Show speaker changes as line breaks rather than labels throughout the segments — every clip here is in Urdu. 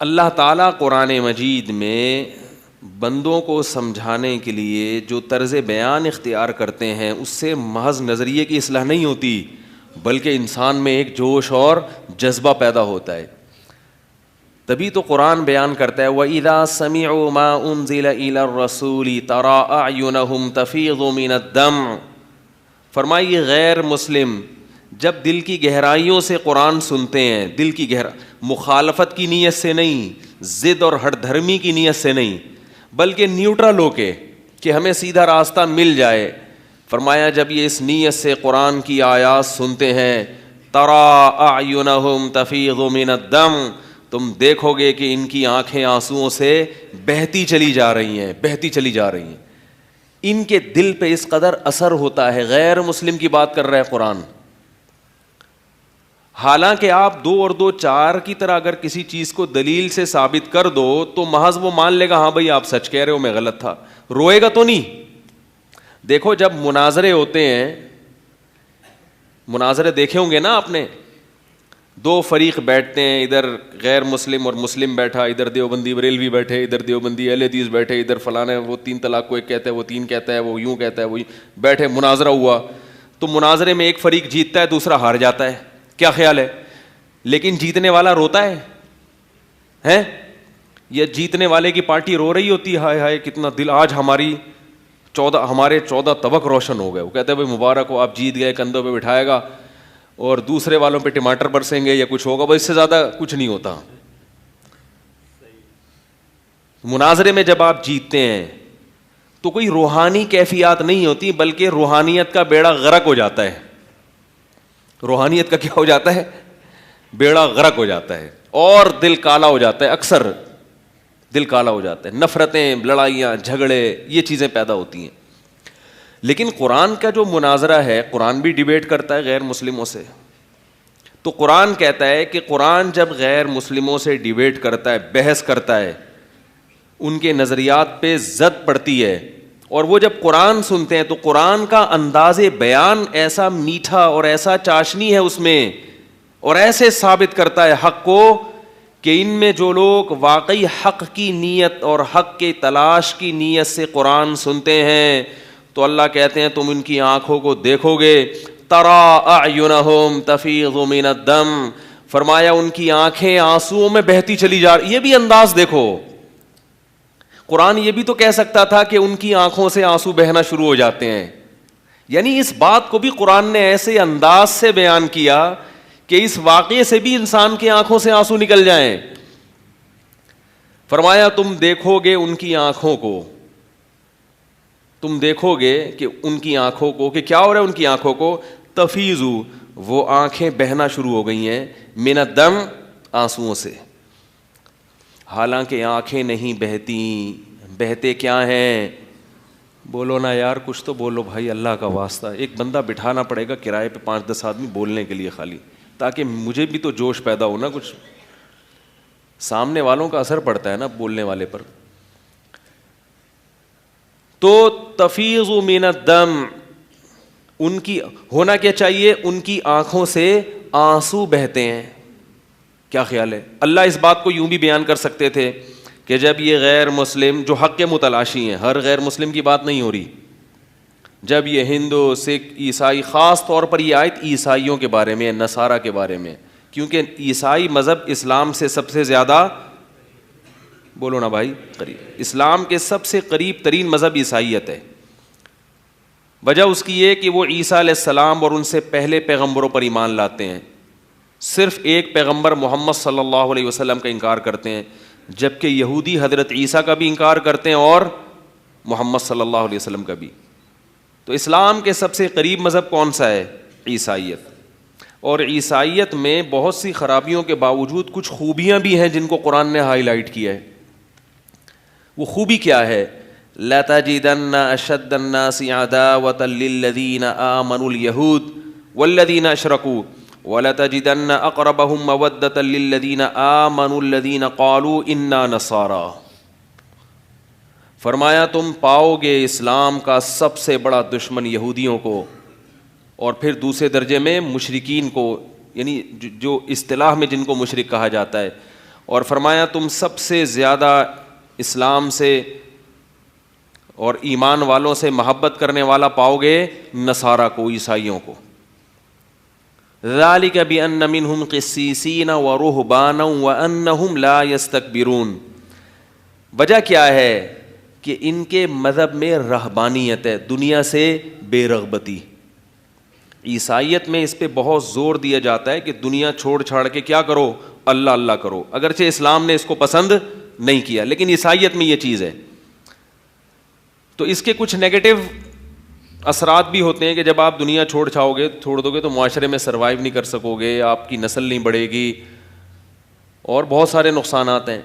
اللہ تعالیٰ قرآن مجید میں بندوں کو سمجھانے کے لیے جو طرز بیان اختیار کرتے ہیں اس سے محض نظریے کی اصلاح نہیں ہوتی، بلکہ انسان میں ایک جوش اور جذبہ پیدا ہوتا ہے. تبھی تو قرآن بیان کرتا ہے وَإِذَا سَمِعُوا مَا أُنزِلَ إِلَى الرَّسُولِ تَرَىٰ أَعْيُنَهُمْ تَفِيضُ مِنَ الدَّمْعِ. فرمائیے غیر مسلم جب دل کی گہرائیوں سے قرآن سنتے ہیں، دل کی مخالفت کی نیت سے نہیں، ضد اور ہٹ دھرمی کی نیت سے نہیں، بلکہ نیوٹرل ہو کے کہ ہمیں سیدھا راستہ مل جائے، فرمایا جب یہ اس نیت سے قرآن کی آیات سنتے ہیں تَرَىٰ أَعْيُنَهُمْ تَفِيضُ مِنَ الدَّمْعِ، تم دیکھو گے کہ ان کی آنکھیں آنسوؤں سے بہتی چلی جا رہی ہیں، بہتی چلی جا رہی ہیں. ان کے دل پہ اس قدر اثر ہوتا ہے. غیر مسلم کی بات کر رہا ہے قرآن. حالانکہ آپ 2 اور 2 4 کی طرح اگر کسی چیز کو دلیل سے ثابت کر دو تو محض وہ مان لے گا ہاں بھائی آپ سچ کہہ رہے ہو، میں غلط تھا، روئے گا تو نہیں. دیکھو جب مناظرے ہوتے ہیں، مناظرے دیکھے ہوں گے نا آپ نے، 2 فریق بیٹھتے ہیں، ادھر غیر مسلم اور مسلم بیٹھا، ادھر دیوبندی بریلوی بیٹھے، ادھر دیوبندی اہل حدیث بیٹھے، ادھر فلانا وہ 3 طلاق کو ایک کہتا ہے، وہ 3 کہتا ہے، وہ یوں کہتا ہے، وہ بیٹھے، مناظرہ ہوا. تو مناظرے میں ایک فریق جیتتا ہے، دوسرا ہار جاتا ہے. کیا خیال ہے؟ لیکن جیتنے والا روتا ہے یا جیتنے والے کی پارٹی رو رہی ہوتی ہے، ہائے ہائے کتنا دل، آج ہمارے 14 طبق روشن ہو گئے. وہ کہتے ہیں بھائی مبارک ہو آپ جیت گئے، کندھوں پہ بٹھائے گا اور دوسرے والوں پہ ٹماٹر برسیں گے یا کچھ ہوگا، بس اس سے زیادہ کچھ نہیں ہوتا. مناظرے میں جب آپ جیتتے ہیں تو کوئی روحانی کیفیات نہیں ہوتی، بلکہ روحانیت کا بیڑا غرق ہو جاتا ہے. روحانیت کا کیا ہو جاتا ہے؟ بیڑا غرق ہو جاتا ہے اور دل کالا ہو جاتا ہے. اکثر دل کالا ہو جاتا ہے، نفرتیں، لڑائیاں، جھگڑے، یہ چیزیں پیدا ہوتی ہیں. لیکن قرآن کا جو مناظرہ ہے، قرآن بھی ڈیبیٹ کرتا ہے غیر مسلموں سے. تو قرآن کہتا ہے کہ قرآن جب غیر مسلموں سے ڈیبیٹ کرتا ہے، بحث کرتا ہے، ان کے نظریات پہ زد پڑتی ہے، اور وہ جب قرآن سنتے ہیں تو قرآن کا انداز بیان ایسا میٹھا اور ایسا چاشنی ہے اس میں، اور ایسے ثابت کرتا ہے حق کو کہ ان میں جو لوگ واقعی حق کی نیت اور حق کے تلاش کی نیت سے قرآن سنتے ہیں تو اللہ کہتے ہیں تم ان کی آنکھوں کو دیکھو گے، تَرَىٰ أَعْيُنَهُمْ تَفِيضُ مِنَ الدَّمْعِ، فرمایا ان کی آنکھیں آنسوؤں میں بہتی چلی جا رہی. یہ بھی انداز دیکھو. قرآن یہ بھی تو کہہ سکتا تھا کہ ان کی آنکھوں سے آنسو بہنا شروع ہو جاتے ہیں. یعنی اس بات کو بھی قرآن نے ایسے انداز سے بیان کیا کہ اس واقعے سے بھی انسان کی آنکھوں سے آنسو نکل جائیں. فرمایا تم دیکھو گے ان کی آنکھوں کو، تم دیکھو گے کہ ان کی آنکھوں کو، کہ کیا ہو رہا ہے ان کی آنکھوں کو، تفیضو، وہ آنکھیں بہنا شروع ہو گئی ہیں، من الدم، آنسوؤں سے. حالانکہ آنکھیں نہیں بہتی، بہتے کیا ہیں؟ بولو نا یار کچھ تو بولو بھائی، اللہ کا واسطہ. ایک بندہ بٹھانا پڑے گا کرائے پہ 5-10 آدمی بولنے کے لیے خالی، تاکہ مجھے بھی تو جوش پیدا ہو نا. کچھ سامنے والوں کا اثر پڑتا ہے نا بولنے والے پر. تو تفیض من الدم، ان کی ہونا کیا چاہیے؟ ان کی آنکھوں سے آنسو بہتے ہیں. کیا خیال ہے؟ اللہ اس بات کو یوں بھی بیان کر سکتے تھے کہ جب یہ غیر مسلم جو حق کے متلاشی ہیں، ہر غیر مسلم کی بات نہیں ہو رہی، جب یہ ہندو، سکھ، عیسائی، خاص طور پر یہ آیت عیسائیوں کے بارے میں، نصارہ کے بارے میں، کیونکہ عیسائی مذہب اسلام سے سب سے زیادہ، بولو نا بھائی، قریب، اسلام کے سب سے قریب ترین مذہب عیسائیت ہے. وجہ اس کی یہ کہ وہ عیسیٰ علیہ السلام اور ان سے پہلے پیغمبروں پر ایمان لاتے ہیں. صرف ایک پیغمبر محمد صلی اللہ علیہ وسلم کا انکار کرتے ہیں، جبکہ یہودی حضرت عیسیٰ کا بھی انکار کرتے ہیں اور محمد صلی اللہ علیہ وسلم کا بھی. تو اسلام کے سب سے قریب مذہب کون سا ہے؟ عیسائیت. اور عیسائیت میں بہت سی خرابیوں کے باوجود کچھ خوبیاں بھی ہیں جن کو قرآن نے ہائی لائٹ کیا ہے. وہ خوبی کیا ہے؟ لَتَجِدَنَّ أَشَدَّ النَّاسِ عَدَاوَةً لِلَّذِينَ آمَنُوا الْيَهُودَ وَالَّذِينَ أَشْرَكُوا وَلَتَجِدَنَّ أَقْرَبَهُمْ مَوَدَّةً لِلَّذِينَ آمَنُوا الَّذِينَ قَالُوا إِنَّا نَصَارَىٰ. فرمایا تم پاؤ گے اسلام کا سب سے بڑا دشمن یہودیوں کو، اور پھر دوسرے درجے میں مشرکین کو، یعنی جو اصطلاح میں جن کو مشرک کہا جاتا ہے، اور فرمایا تم سب سے زیادہ اسلام سے اور ایمان والوں سے محبت کرنے والا پاؤ گے نصارہ کو، عیسائیوں کو. ذالک بأن منہم قسیسین ورہبانا وانہم لا یستکبرون. وجہ کیا ہے کہ ان کے مذہب میں رہبانیت ہے، دنیا سے بے رغبتی. عیسائیت میں اس پہ بہت زور دیا جاتا ہے کہ دنیا چھوڑ چھاڑ کے کیا کرو، اللہ اللہ کرو. اگرچہ اسلام نے اس کو پسند نہیں کیا لیکن عیسائیت میں یہ چیز ہے. تو اس کے کچھ نیگیٹو اثرات بھی ہوتے ہیں کہ جب آپ دنیا چھوڑ دو گے تو معاشرے میں سروائیو نہیں کر سکو گے، آپ کی نسل نہیں بڑھے گی، اور بہت سارے نقصانات ہیں.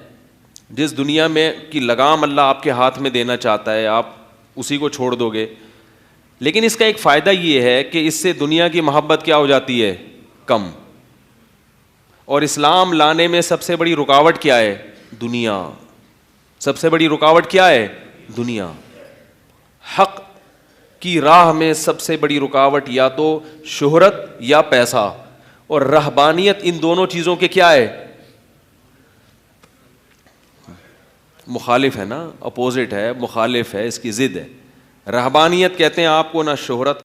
جس دنیا میں کی لگام اللہ آپ کے ہاتھ میں دینا چاہتا ہے آپ اسی کو چھوڑ دو گے. لیکن اس کا ایک فائدہ یہ ہے کہ اس سے دنیا کی محبت کیا ہو جاتی ہے، کم. اور اسلام لانے میں سب سے بڑی رکاوٹ کیا ہے، دنیا. سب سے بڑی رکاوٹ کیا ہے، دنیا. حق کی راہ میں سب سے بڑی رکاوٹ یا تو شہرت یا پیسہ، اور رہبانیت ان دونوں چیزوں کے کیا ہے، مخالف ہے نا، اپوزٹ ہے، مخالف ہے، اس کی ضد ہے. رہبانیت کہتے ہیں آپ کو نہ شہرت